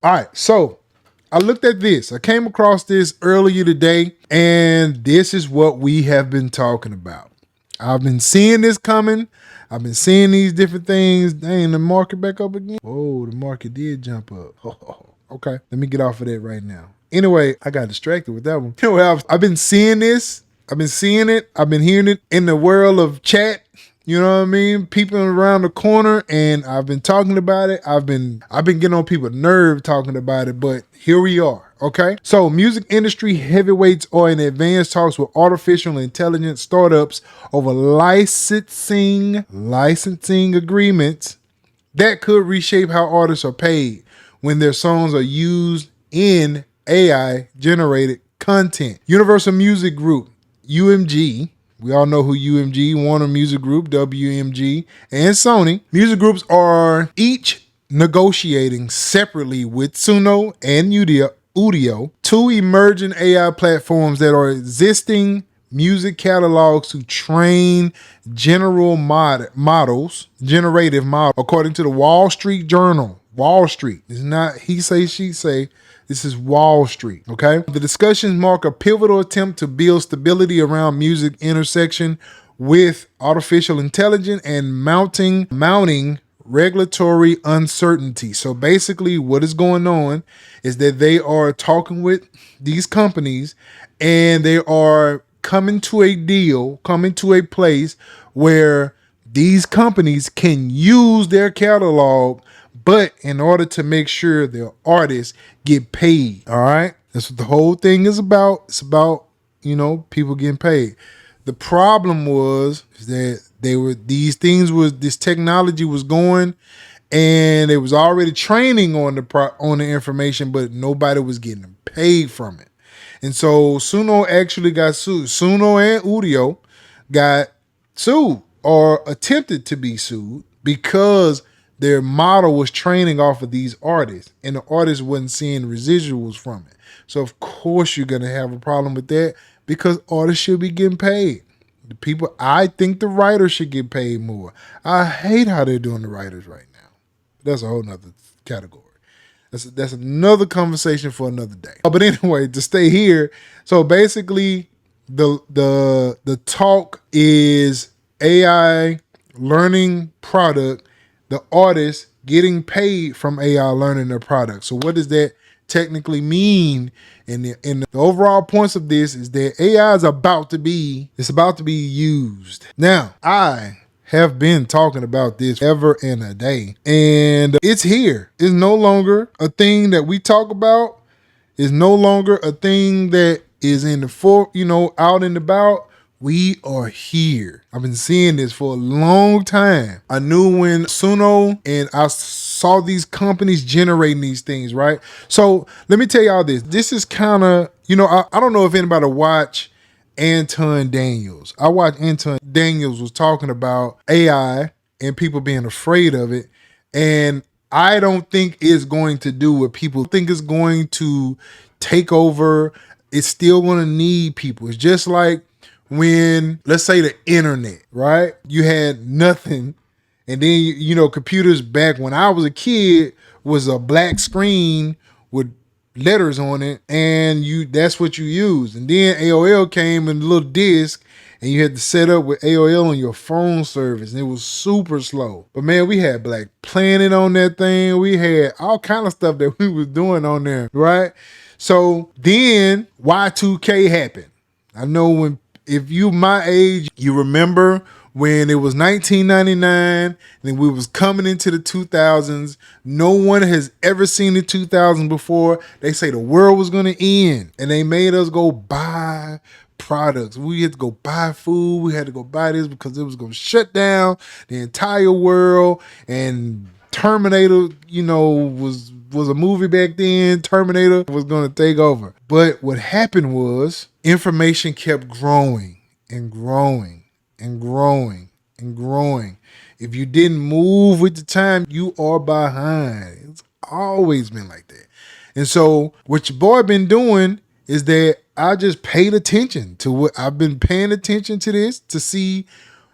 All right, so I looked at this. I came across this earlier today, and this is what we have been talking about. I've been seeing this coming. I've been seeing these different things. Dang, the market back up again. Whoa, the market did jump up. Okay, let me get off of that right now. Anyway, I got distracted with that one. Anyway, I've been seeing this. I've been seeing it. I've been hearing it in the world of chat. You know what I mean? People around the corner, and I've been talking about it. I've been getting on people's nerve talking about it, but here we are. Okay. So music industry heavyweights are in advanced talks with artificial intelligence startups over licensing agreements that could reshape how artists are paid when their songs are used in AI generated content. Universal Music Group, UMG. We all know who UMG, Warner Music Group, WMG, and Sony. Music groups are each negotiating separately with Suno and Udio, two emerging AI platforms that are existing music catalogs to train generative models, according to the Wall Street Journal. Wall Street. It's not he say, she say. This is Wall Street, okay? The discussions mark a pivotal attempt to build stability around music intersection with artificial intelligence and mounting regulatory uncertainty. So basically what is going on is that they are talking with these companies and they are coming to a place where these companies can use their catalog, but in order to make sure their artists get paid. All right. That's what the whole thing is about. It's about, people getting paid. The problem was that this technology was going and it was already training on the information, but nobody was getting paid from it. And so Suno actually got sued. Suno and Udio got sued or attempted to be sued because their model was training off of these artists and the artists wasn't seeing residuals from it. So of course you're going to have a problem with that because artists should be getting paid. I think the writers should get paid more. I hate how they're doing the writers right now. That's a whole nother category. That's another conversation for another day. But anyway, to stay here, so basically the talk is AI learning product, the artist getting paid from AI learning their product. So what does that technically mean? And the overall points of this is that AI is about to be used. Now, I have been talking about this ever and a day, and it's here. It's no longer a thing that we talk about. It's no longer a thing that is in the out and about. We are here. I've been seeing this for a long time. I knew when Suno and I saw these companies generating these things, right? So let me tell y'all this. This is kind of, I don't know if anybody watch Anton Daniels. I watched Anton Daniels was talking about AI and people being afraid of it. And I don't think it's going to do what people think it's going to take over. It's still going to need people. It's just like when, let's say, the internet, right? You had nothing. And then, computers back when I was a kid was a black screen with letters on it, and that's what you used. And then AOL came in a little disc, and you had to set up with AOL on your phone service, and it was super slow. But man, we had Black Planet on that thing. We had all kind of stuff that we was doing on there, right? So then Y2K happened. I know if you my age, you remember when it was 1999 and we was coming into the 2000s. No one has ever seen the 2000s before. They say the world was going to end, and they made us go buy products. We had to go buy food. We had to go buy this because it was going to shut down the entire world. And Terminator, was a movie back then. Terminator was going to take over. But what happened was information kept growing and growing and growing and growing. If you didn't move with the time, you are behind. It's always been like that. And so what your boy been doing is that I just paid attention to what I've been paying attention to this to see,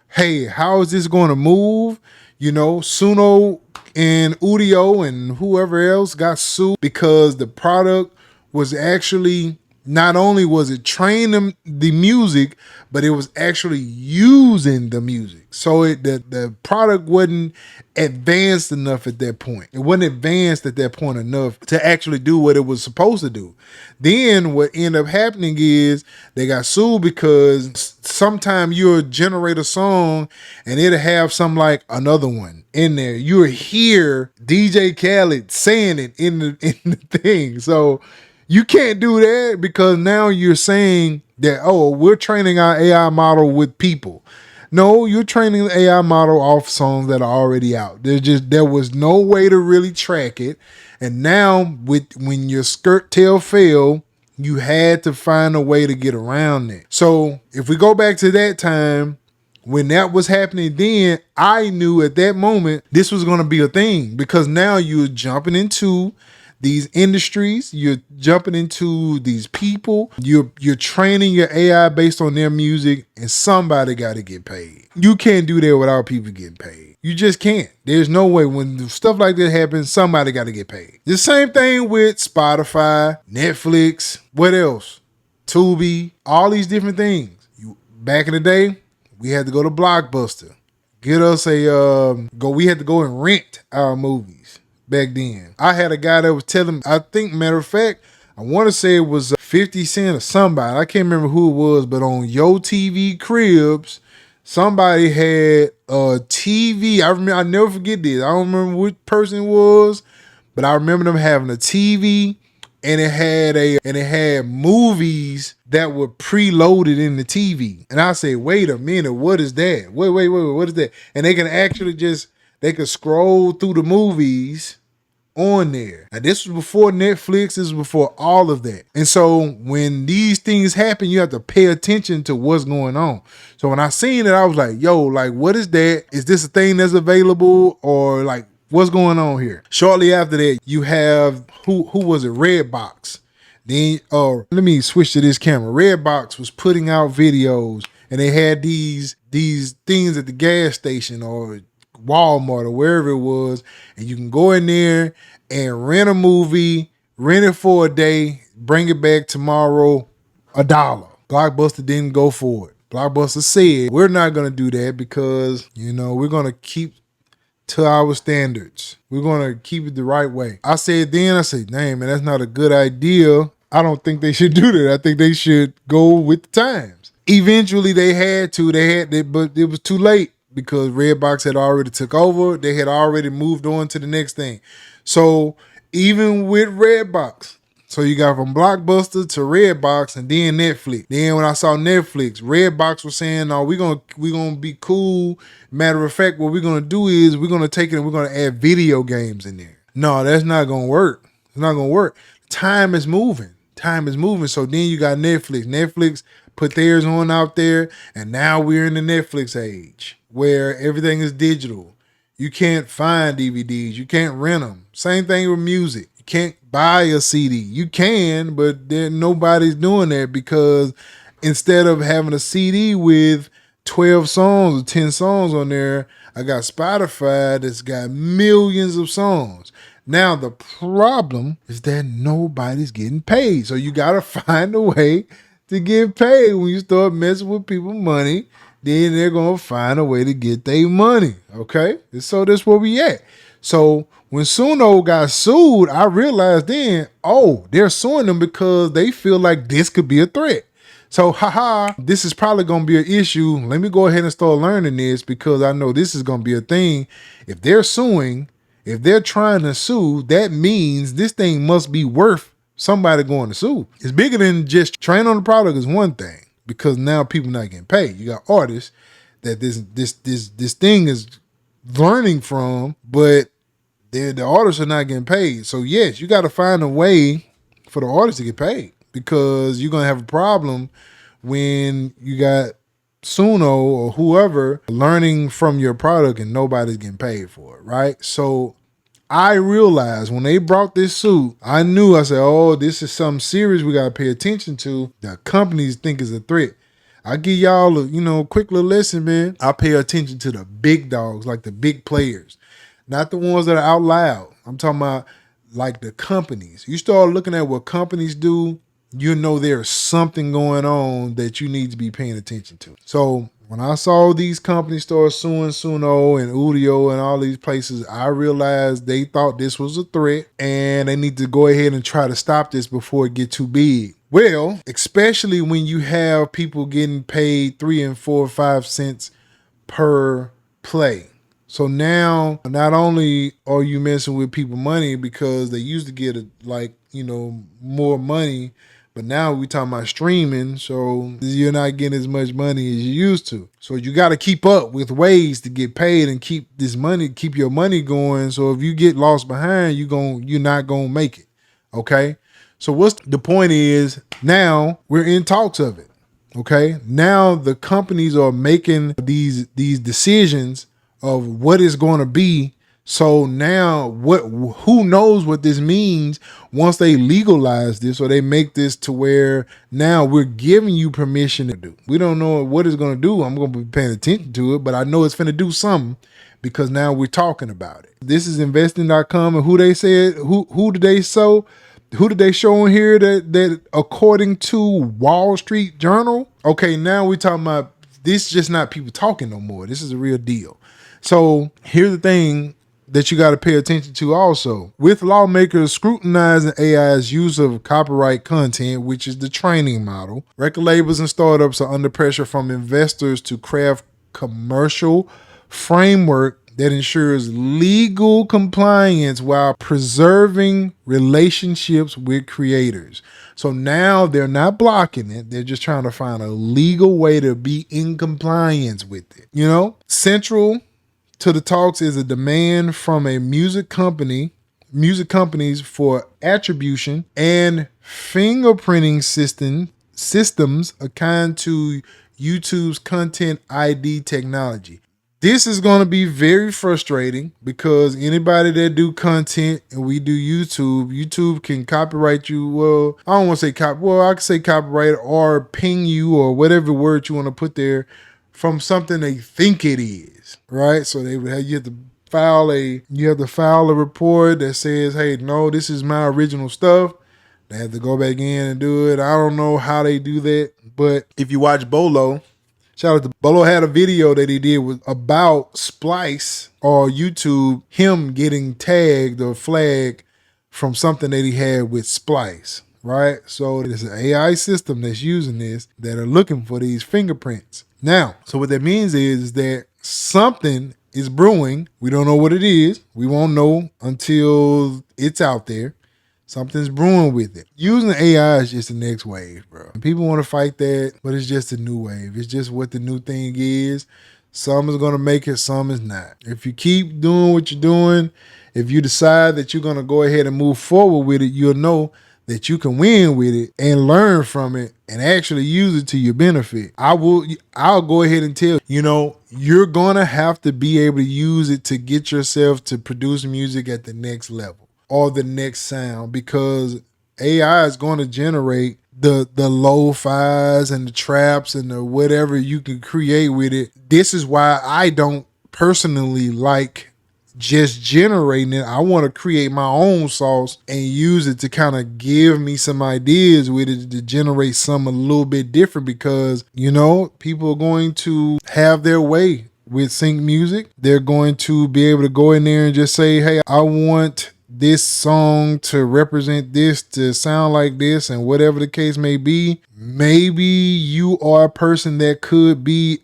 hey, how is this going to move? Suno and Udio and whoever else got sued because the product was actually, not only was it training the music, but it was actually using the music. So the product wasn't advanced enough at that point. It wasn't advanced at that point enough to actually do what it was supposed to do. Then what ended up happening is they got sued because sometimes you'll generate a song and it'll have some like another one in there. You'll hear DJ Khaled saying it in the thing. So you can't do that because now you're saying that, oh, we're training our AI model with people. No, you're training the AI model off songs that are already out. There was no way to really track it. And now when your skirt tail fell, you had to find a way to get around it. So if we go back to that time, when that was happening, then I knew at that moment this was going to be a thing, because now you're jumping into these industries, you're jumping into these people, you're training your AI based on their music, and somebody got to get paid. You can't do that without people getting paid. You just can't. There's no way. When stuff like that happens, somebody got to get paid. The same thing with Spotify, Netflix, what else? Tubi, all these different things. Back in the day, we had to go to Blockbuster, get us we had to go and rent our movies. Back then, I had a guy that was telling me, I think, matter of fact, I want to say it was 50 Cent or somebody. I can't remember who it was, but on Yo TV Cribs, somebody had a TV. I never forget this. I don't remember which person it was, but I remember them having a TV, and it had movies that were preloaded in the TV. And I say, wait a minute, what is that? Wait, what is that? And they can actually they could scroll through the movies on there. Now, this was before Netflix. This was before all of that. And so when these things happen, you have to pay attention to what's going on. So when I seen it, I was like, yo, like, what is that? Is this a thing that's available, or like, what's going on here? Shortly after that, you have, who was it? Redbox. Then, let me switch to this camera. Redbox was putting out videos, and they had these things at the gas station or Walmart or wherever it was, and you can go in there and rent a movie, rent it for a day, bring it back tomorrow, $1. Blockbuster didn't go for it. Blockbuster said, we're not going to do that because, we're going to keep to our standards. We're going to keep it the right way. I said, dang, man, that's not a good idea. I don't think they should do that. I think they should go with the times. Eventually they had to, but it was too late, because Redbox had already took over. They had already moved on to the next thing. So even with Redbox, so you got from Blockbuster to Redbox and then Netflix. Then when I saw Netflix, Redbox was saying, no, we're gonna be cool. Matter of fact, what we're gonna do is we're gonna take it and we're gonna add video games in there. No, that's not gonna work. It's not gonna work. Time is moving. So then you got Netflix. Netflix put theirs on out there, and now we're in the Netflix age, where everything is digital. You can't find DVDs. You can't rent them. Same thing with music. You can't buy a CD. You can, but nobody's doing that, because instead of having a CD with 12 songs or 10 songs on there, I got Spotify that's got millions of songs. Now, the problem is that nobody's getting paid. So you got to find a way to get paid. When you start messing with people's money, then they're going to find a way to get their money, okay? And so that's where we at. So when Suno got sued, I realized then, they're suing them because they feel like this could be a threat. So, this is probably going to be an issue. Let me go ahead and start learning this, because I know this is going to be a thing. If they're suing, if they're trying to sue, that means this thing must be worth somebody going to sue. It's bigger than just train on the product is one thing, because now people not getting paid. You got artists that this thing is learning from, but the artists are not getting paid. So yes, you got to find a way for the artists to get paid, because you're gonna have a problem when you got Suno or whoever learning from your product and nobody's getting paid for it, right? So I realized when they brought this suit, I said, this is something serious we got to pay attention to. The companies think is a threat. I give y'all a quick little lesson, man. I pay attention to the big dogs, like the big players, not the ones that are out loud. I'm talking about like the companies. You start looking at what companies do, you know there's something going on that you need to be paying attention to. So when I saw these companies start suing Suno and Udio and all these places, I realized they thought this was a threat and they need to go ahead and try to stop this before it get too big. Well, especially when you have people getting paid 3 and 4 or 5 cents per play. So now, not only are you messing with people money because they used to get more money, but now we talking about streaming, so you're not getting as much money as you used to. So you got to keep up with ways to get paid and keep your money going. So if you get lost behind, you're not gonna make it. Okay. So what's the point is now we're in talks of it. Okay. Now the companies are making these decisions of what it's going to be. So now who knows what this means once they legalize this or they make this to where now we're giving you permission to do. We don't know what it's going to do. I'm going to be paying attention to it, but I know it's going to do something because now we're talking about it. This is investing.com, and who they said, who did they show? Who did they show in here that according to Wall Street Journal? Okay, now we're talking about this is just not people talking no more. This is a real deal. So here's the thing that you got to pay attention to also. With lawmakers scrutinizing AI's use of copyright content, which is the training model, record labels and startups are under pressure from investors to craft commercial framework that ensures legal compliance while preserving relationships with creators. So now they're not blocking it. They're just trying to find a legal way to be in compliance with it. Central to the talks is a demand from a music companies for attribution and fingerprinting systems akin to YouTube's content ID technology. This is going to be very frustrating because anybody that do content and we do YouTube can copyright you. Well, I don't want to say I can say copyright or ping you or whatever word you want to put there from something they think it is, right? So you have to file a report that says, hey, no, this is my original stuff. They have to go back in and do it. I don't know how they do that, but if you watch Bolo, shout out to Bolo, had a video that he did about Spasciz or YouTube, him getting tagged or flagged from something that he had with Spasciz, right? So there's an AI system that's using this that are looking for these fingerprints. Now, so what that means is that something is brewing. We don't know what it is. We won't know until it's out there. Something's brewing with it. Using AI is just the next wave, bro. And people want to fight that, but it's just a new wave. It's just what the new thing is. Some is going to make it, some is not. If you keep doing what you're doing, if you decide that you're going to go ahead and move forward with it, you'll know that you can win with it and learn from it and actually use it to your benefit. I'll go ahead and tell you, you're going to have to be able to use it to get yourself to produce music at the next level or the next sound, because AI is going to generate the lo-fis and the traps and the whatever you can create with it. This is why I don't personally like just generating it. I want to create my own sauce and use it to kind of give me some ideas with it to generate something a little bit different, because people are going to have their way with sync music. They're going to be able to go in there and just say, hey, I want this song to represent this, to sound like this, and whatever the case may be. Maybe you are a person that could be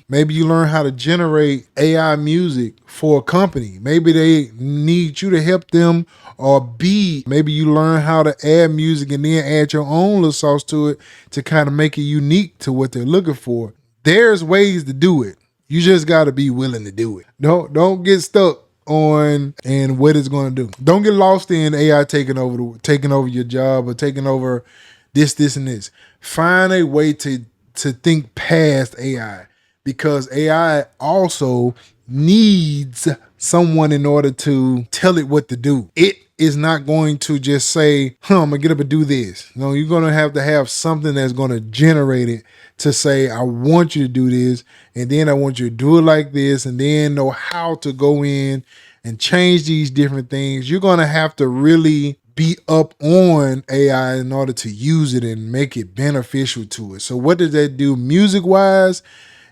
maybe you learn how to generate AI music for a company. Maybe they need you to help them, or maybe you learn how to add music and then add your own little sauce to it to kind of make it unique to what they're looking for. There's ways to do it. You just got to be willing to do it. Don't get stuck on and what it's going to do. Don't get lost in AI taking over your job or taking over this and this. Find a way to think past AI, because AI also needs someone in order to tell it what to do. It is not going to just say, I'm gonna get up and do this. No, you're gonna have something that's gonna generate it to say, I want you to do this, and then I want you to do it like this, and then know how to go in and change these different things. You're gonna have to really be up on AI in order to use it and make it beneficial to it. So what does that do music wise?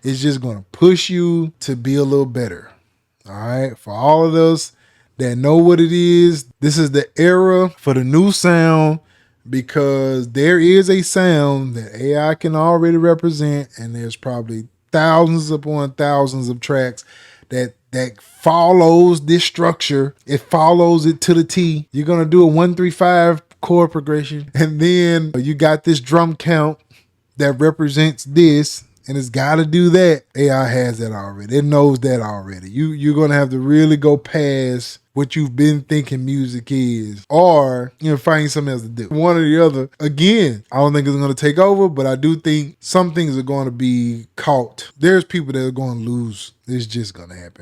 It's just going to push you to be a little better. All right. For all of us that know what it is, this is the era for the new sound, because there is a sound that AI can already represent, and there's probably thousands upon thousands of tracks that follows this structure. It follows it to the T. You're going to do a 1-3-5 chord progression, and then you got this drum count that represents this, and it's got to do that. AI has that already. It knows that already. You're going to have to really go past what you've been thinking music is, or find something else to do. One or the other. Again, I don't think it's going to take over, but I do think some things are going to be caught. There's people that are going to lose. It's just going to happen.